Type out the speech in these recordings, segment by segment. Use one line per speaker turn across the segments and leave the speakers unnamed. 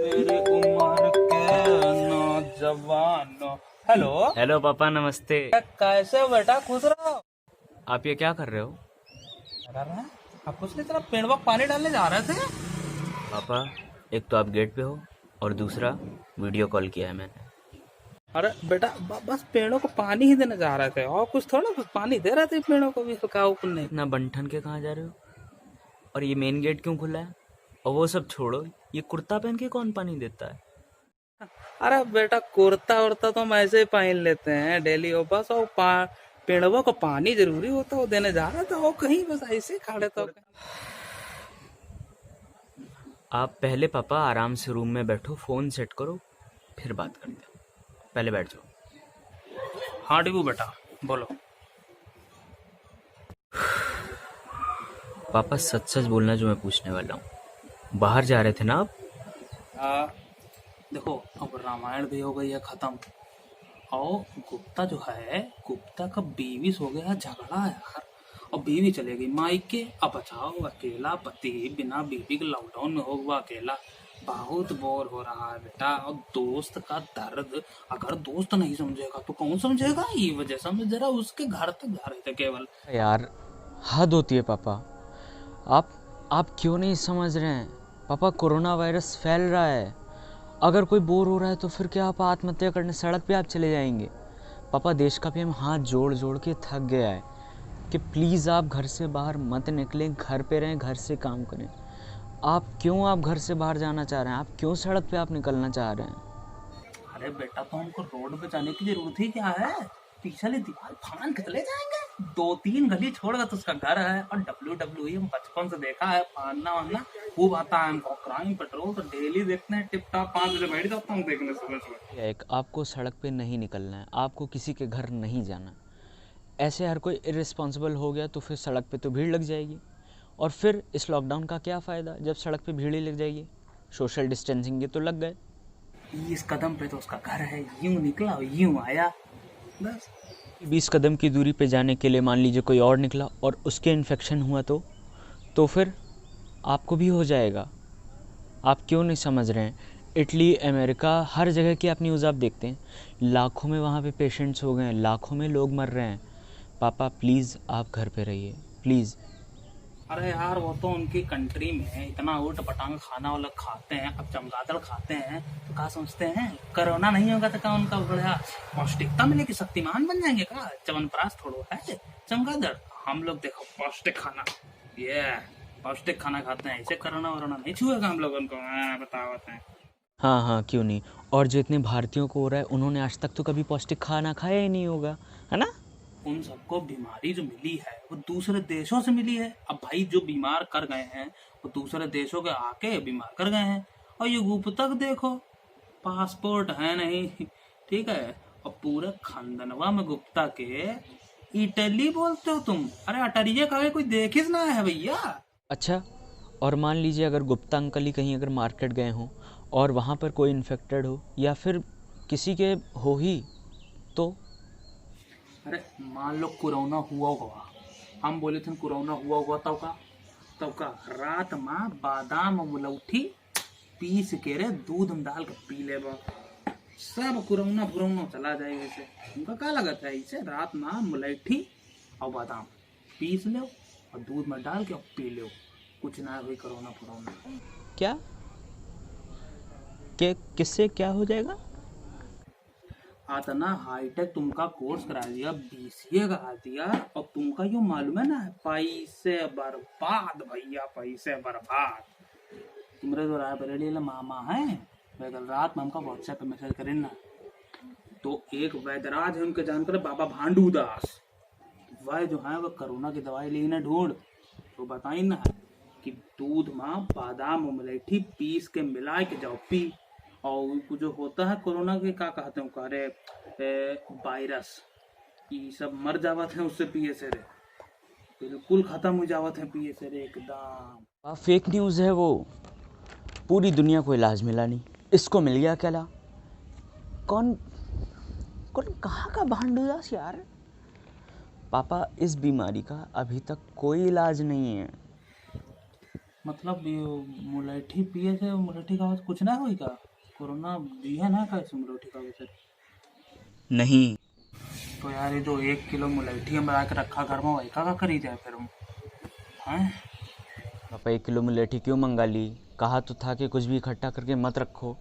मेरी उम्र के नौजवानों। हेलो।
हेलो पापा, नमस्ते।
कैसे हो बेटा? खुश रहो।
आप ये क्या कर रहे हो?
क्या कर रहे हैं? आप कुछ नहीं, तरफ पेड़ में पानी डालने जा रहे थे।
पापा, एक तो आप गेट पे हो और दूसरा वीडियो कॉल किया है मैंने।
अरे बेटा, बस पेड़ों को पानी ही देने जा रहे थे, और कुछ थोड़ा, बस पानी दे रहे थे पेड़ों को भी, क्या हुक्म नहीं।
इतना बन के कहाँ जा रहे हो? और ये मेन गेट क्यों खुला है? और वो सब छोड़ो, ये कुर्ता पहन के कौन पानी देता है?
अरे बेटा, कुर्ता उर्ता तो हम ऐसे ही पहन लेते हैं डेली, हो बस। और पेड़ों को पानी जरूरी होता, वो देने जा रहा था, वो कहीं बस ऐसे ही खड़े तो।
आप पहले पापा आराम से रूम में बैठो, फ़ोन सेट करो, फिर बात करते हैं। पहले बैठ जाओ।
हाँ डिबू बेटा, बोलो।
पापा, सच सच बोलना जो मैं पूछने वाला हूँ। बाहर जा रहे थे ना आप?
आ, देखो, अब रामायण भी हो गई है खत्म। और गुप्ता जो है, गुप्ता का बीवी हो गया झगड़ा यार। और बीवी चले गई मायके, अब बचाओ अकेला पति, बिना बीवी के लॉकडाउन में हो हुआ अकेला। बहुत बोर हो रहा है बेटा। और दोस्त का दर्द अगर दोस्त नहीं समझेगा तो कौन समझेगा? ये वजह समझ, जरा उसके घर तक जा रहे थे केवल।
यार, हद होती है पापा। आप आप क्यों नहीं समझ रहे हैं? पापा, कोरोना वायरस फैल रहा है। अगर कोई बोर हो रहा है तो फिर क्या आप आत्महत्या करने सड़क पे आप चले जाएंगे? पापा, देश का पीएम हाथ जोड़ जोड़ के थक गया है कि प्लीज़ आप घर से बाहर मत निकलें, घर पे रहें, घर से काम करें। आप घर से बाहर जाना चाह रहे हैं? आप क्यों सड़क पे आप निकलना चाह रहे हैं?
अरे बेटा, तो हमको रोड पे जाने की जरूरत ही क्या है? पिछले दीवार फाड़ के चले जाएंगे। 2-3 गली छोड़कर तो उसका घर है। और WWE हम बचपन से देखा है, फाड़ना वाड़ना खूब आता है हमको। क्राइम पेट्रोल तो डेली देखते हैं, टिप टॉप 5 बजे बैठ जाता हूँ देखने सुबह सुबह।
एक, आपको सड़क पे नहीं निकलना है, आपको किसी के घर नहीं जाना। ऐसे हर कोई इर्रिस्पॉन्सिबल हो गया तो फिर सड़क पे तो भीड़ लग जाएगी। और फिर इस लॉकडाउन का क्या फ़ायदा जब सड़क पे भीड़ ही लग जाएगी? सोशल डिस्टेंसिंग के तो लग गए।
20 कदम पे तो उसका घर है, यूं निकला और यूं आया, बस।
20 कदम की दूरी पे जाने के लिए मान लीजिए कोई और निकला और उसके इन्फेक्शन हुआ तो फिर आपको भी हो जाएगा। आप क्यों नहीं समझ रहे हैं? इटली, अमेरिका, हर जगह की आप न्यूज़ आप देखते हैं, लाखों में वहाँ पे पेशेंट्स हो गए हैं, लाखों में लोग मर रहे हैं। पापा प्लीज़ आप घर पे रहिए, प्लीज़।
अरे यार, वो तो उनकी कंट्री में इतना ऊट पटांग खाना वाला खाते हैं, अब चमगादड़ खाते हैं तो क्या समझते हैं कोरोना नहीं होगा तो क्या उनका बढ़िया पौष्टिकता मिलेगी, शक्तिमान बन जाएंगे? का च्यवनप्राश थोड़ो है चमगादड़। हम लोग देखो पौष्टिक खाना, ये पौष्टिक खाना खाते हैं, इसे कोरोना वरोना नहीं छुएगा हम लोग उनको। बताओ बताएं।
हाँ हाँ, क्यों नहीं। और जो इतने भारतीयों को हो रहा है, उन्होंने आज तक तो कभी पौष्टिक खाना खाया ही नहीं होगा, है ना?
उन सबको बीमारी जो मिली है वो दूसरे देशों से मिली है। अब भाई, जो बीमार कर गए हैं वो दूसरे देशों के आके बीमार कर गए हैं। और ये गुप्तक देखो, पासपोर्ट है नहीं, ठीक है। और पूरे खानदनवा में गुप्ता के इटली बोलते हो तुम? अरे अटरिये का कोई देख ही ना है भैया।
अच्छा, और मान लीजिए अगर गुप्ता अंकल ही कहीं अगर मार्केट गए हों और वहाँ पर कोई इन्फेक्टेड हो या फिर किसी के हो ही तो?
अरे मान लो कोरोना हुआ होगा, हम बोले थे कोरोना हुआ होगा, तब का रात में बादाम और मुलौठी पीस के रे दूध में डाल के पी ले, सब कोरोना फुरोना चला जाएगा। इसे उनका क्या लगता है? इसे रात में मुलैठी और बादाम पीस लो और दूध में डाल के और पी लो, कुछ ना हुई कोरोना फुरोना।
क्या? किससे क्या हो जाएगा?
आतना हाईटेक तुमका कोर्स करा दिया, BCA करा दिया, और तुमका यो मालूम है ना, पैसे बर्बाद भैया, पैसे बर्बाद। तुम्हारे जो रायबरेली मामा है, वे कल रात में हमका व्हाट्सएप पे मैसेज करें ना, तो एक वैदराज है उनके जानकर, बाबा भांडू दास, वह जो है वो कोरोना की दवाई लेने ढूंढ, तो बताई ना कि दूध में बादाम और मलेठी पीस के मिला के जाओ पी। और जो होता है कोरोना के क्या कहते हैं, कह रहे वायरस, ये सब मर जावत है उससे पिए से रे, बिल्कुल खत्म हो जावत है पिए से रे एकदम।
फेक न्यूज़ है वो। पूरी दुनिया को इलाज मिला नहीं, इसको मिल गया क्या? कौन कौन कहाँ का भांडूदास यार? पापा, इस बीमारी का अभी तक कोई इलाज नहीं है।
मतलब ये मुलेठी पिए थे, मुलेठी का कुछ ना हुई का? कोरोना दिया ना कैसे मुलेठी का वजह?
नहीं
तो यार ये जो 1 किलो मुलेठी हम ला के रखा घर में, वही का खरीदा है फिर हम? हैं?
पापा 1 किलो मुलेठी क्यों मंगा ली? कहा तो था कि कुछ भी इकट्ठा करके मत रखो।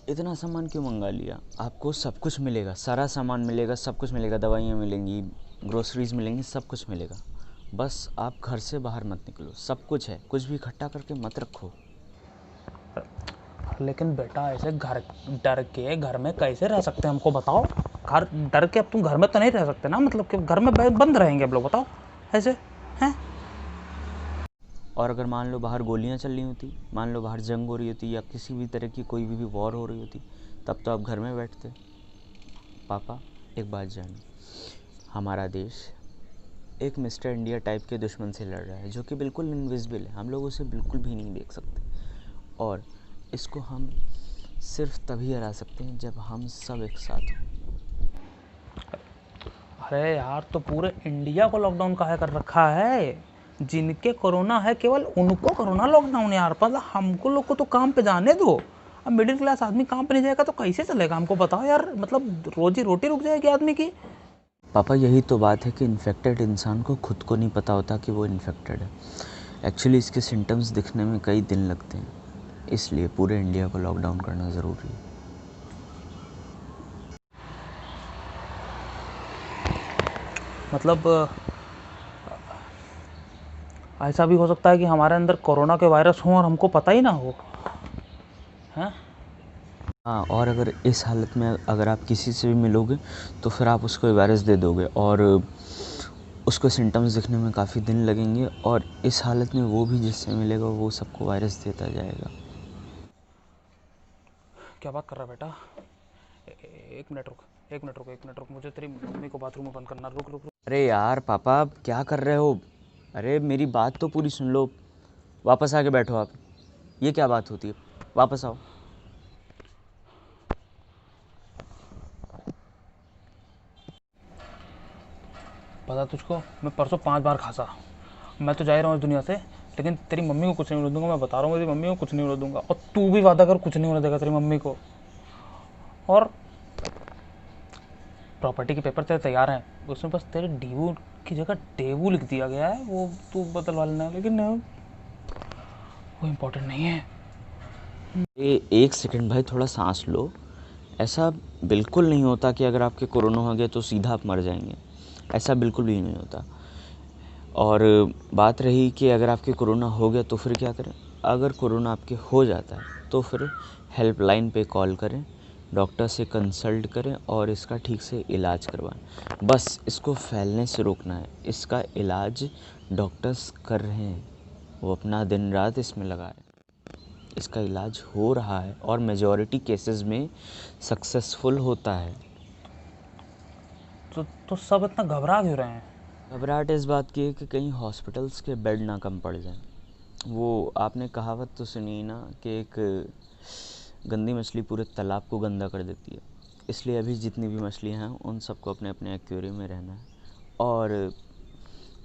इतना सामान क्यों मंगा लिया? आपको सब कुछ मिलेगा, सारा सामान मिलेगा, सब कुछ मिलेगा, दवाइयाँ मिलेंगी, ग्रोसरीज मिलेंगी, सब कुछ मिलेगा। बस आप घर से बाहर मत निकलो, सब कुछ है, कुछ भी इकट्ठा करके मत रखो।
लेकिन बेटा ऐसे घर डर के घर में कैसे रह सकते हैं, हमको बताओ। घर डर के अब तुम घर में तो नहीं रह सकते ना, मतलब कि घर में बंद रहेंगे अब लोग, बताओ ऐसे हैं?
और अगर मान लो बाहर गोलियां चल रही होती, मान लो बाहर जंग हो रही होती या किसी भी तरह की कोई भी वॉर हो रही होती, तब तो आप घर में बैठते। पापा एक बात जानिए, हमारा देश एक मिस्टर इंडिया टाइप के दुश्मन से लड़ रहा है जो कि बिल्कुल इनविजिबल है, हम लोग उसे बिल्कुल भी नहीं देख सकते। और इसको हम सिर्फ तभी हरा सकते हैं जब हम सब एक साथ हों।
अरे यार, तो पूरे इंडिया को लॉकडाउन काहे कर रखा है? जिनके कोरोना है केवल उनको कोरोना लॉकडाउन यार, मतलब हमको लोग को तो काम पे जाने दो। अब मिडिल क्लास आदमी काम पे नहीं जाएगा तो कैसे चलेगा, हमको बताओ यार, मतलब रोजी रोटी रुक जाएगी आदमी की।
पापा यही तो बात है कि इन्फेक्टेड इंसान को खुद को नहीं पता होता कि वो इन्फेक्टेड है। एक्चुअली इसके सिम्टम्स दिखने में कई दिन लगते हैं, इसलिए पूरे इंडिया को लॉकडाउन करना ज़रूरी है।
मतलब ऐसा भी हो सकता है कि हमारे अंदर कोरोना के वायरस हो और हमको पता ही ना हो, हैं?
हाँ, और अगर इस हालत में अगर आप किसी से भी मिलोगे तो फिर आप उसको वायरस दे दोगे और उसको सिम्टम्स दिखने में काफ़ी दिन लगेंगे, और इस हालत में वो भी जिससे मिलेगा वो सबको वायरस देता जाएगा।
क्या बात कर रहा है बेटा? एक मिनट रुक, एक मिनट रुक, एक मिनट रुक, मुझे तेरी मम्मी को बाथरूम में बंद करना, रुक रुक रुक।
अरे यार पापा, आप क्या कर रहे हो? अरे मेरी बात तो पूरी सुन लो, वापस आके बैठो आप। ये क्या बात होती है? वापस आओ।
पता तुझको, मैं परसों 5 बार खांसा। मैं तो जा ही रहा हूँ इस दुनिया से, लेकिन तेरी मम्मी को कुछ नहीं होने दूंगा, मैं बता रहा हूँ, तेरी मम्मी को कुछ नहीं होने दूंगा, और तू भी वादा कर कुछ नहीं होने देगा तेरी मम्मी को। और प्रॉपर्टी के पेपर तेरे तैयार हैं, उसमें बस तेरे डीवू की जगह डेवू लिख दिया गया है, वो तू बदलवा लेना, लेकिन वो इम्पोर्टेंट नहीं है।
एक सेकंड भाई, थोड़ा सांस लो। ऐसा बिल्कुल नहीं होता कि अगर आपके कोरोना हो गया तो सीधा आप मर जाएंगे, ऐसा बिल्कुल भी नहीं होता। और बात रही कि अगर आपके कोरोना हो गया तो फिर क्या करें? अगर कोरोना आपके हो जाता है तो फिर हेल्पलाइन पे कॉल करें, डॉक्टर से कंसल्ट करें और इसका ठीक से इलाज करवाएं। बस इसको फैलने से रोकना है। इसका इलाज डॉक्टर्स कर रहे हैं, वो अपना दिन रात इसमें लगा रहे हैं। इसका इलाज हो रहा है और मेजॉरिटी केसेस में सक्सेसफुल होता है।
तो सब इतना घबरा क्यों रहे हैं?
घबराहट इस बात की है कि कहीं हॉस्पिटल्स के बेड ना कम पड़ जाएं। वो आपने कहावत तो सुनी ना कि एक गंदी मछली पूरे तालाब को गंदा कर देती है। इसलिए अभी जितनी भी मछलियां हैं उन सबको अपने अपने एक्वेरियम में रहना है। और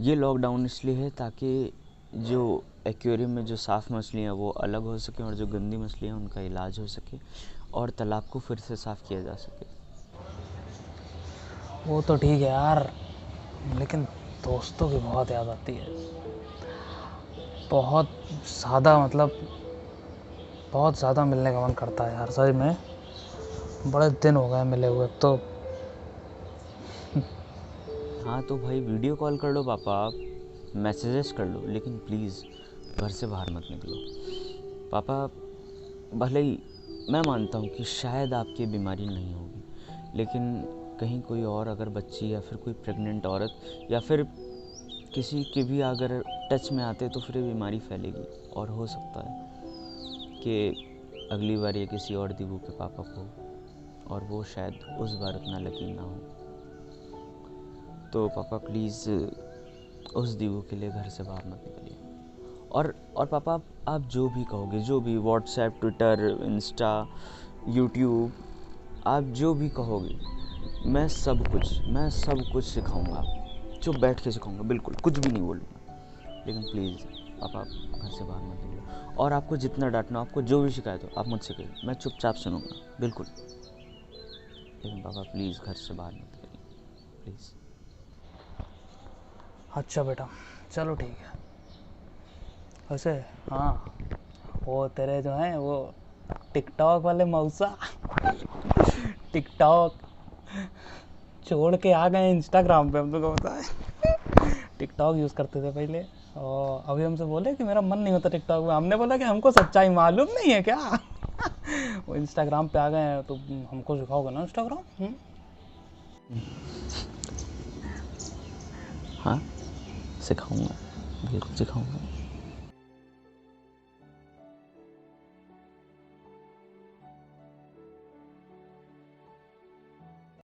ये लॉकडाउन इसलिए है ताकि जो एक्वेरियम में जो साफ़ मछलियाँ हैं वो अलग हो सकें और जो गंदी मछलियाँ हैं उनका इलाज हो सके और तालाब को फिर से साफ़ किया जा सके।
वो तो ठीक है यार, लेकिन दोस्तों की बहुत याद आती है, बहुत ज़्यादा, मतलब बहुत ज़्यादा मिलने का मन करता है यार, सच में बड़े दिन हो गए मिले हुए तो।
हाँ तो भाई वीडियो कॉल कर लो पापा, आप मैसेजेस कर लो, लेकिन प्लीज़ घर से बाहर मत निकलो। पापा भले ही मैं मानता हूँ कि शायद आपकी बीमारी नहीं होगी, लेकिन कहीं कोई और अगर बच्ची या फिर कोई प्रेग्नेंट औरत या फिर किसी के भी अगर टच में आते तो फिर ये बीमारी फैलेगी और हो सकता है कि अगली बार ये किसी और दीवू के पापा को, और वो शायद उस बार उतना लकी ना हो। तो पापा प्लीज़ उस दीवू के लिए घर से बाहर मत निकलिए। और पापा आप जो भी कहोगे, जो भी व्हाट्सएप, ट्विटर, इंस्टा, यूट्यूब, आप जो भी कहोगे मैं सब कुछ सिखाऊंगा, जो बैठ के सिखाऊंगा, बिल्कुल कुछ भी नहीं बोलूँगा, लेकिन प्लीज़ पापा आप घर से बाहर मत निकलो, और आपको जितना डांटना हो, आपको जो भी शिकायत हो आप मुझसे कहिए, मैं चुपचाप सुनूंगा, बिल्कुल। लेकिन पापा प्लीज़ घर से बाहर मत निकलिए, प्लीज़।
अच्छा बेटा, चलो ठीक है। वैसे हाँ, वो तेरे जो हैं वो टिकटॉक वाले मौसा टिकटॉक छोड़ के आ गए इंस्टाग्राम पे, हम तुमको पता है। टिकटॉक यूज़ करते थे पहले, और अभी हमसे बोले कि मेरा मन नहीं होता टिकटॉक में। हमने बोला कि हमको सच्चाई मालूम नहीं है क्या। वो इंस्टाग्राम पे आ गए हैं, तो हमको सिखाओगे ना इंस्टाग्राम?
हाँ सिखाऊंगा, बिल्कुल सिखाऊंगा।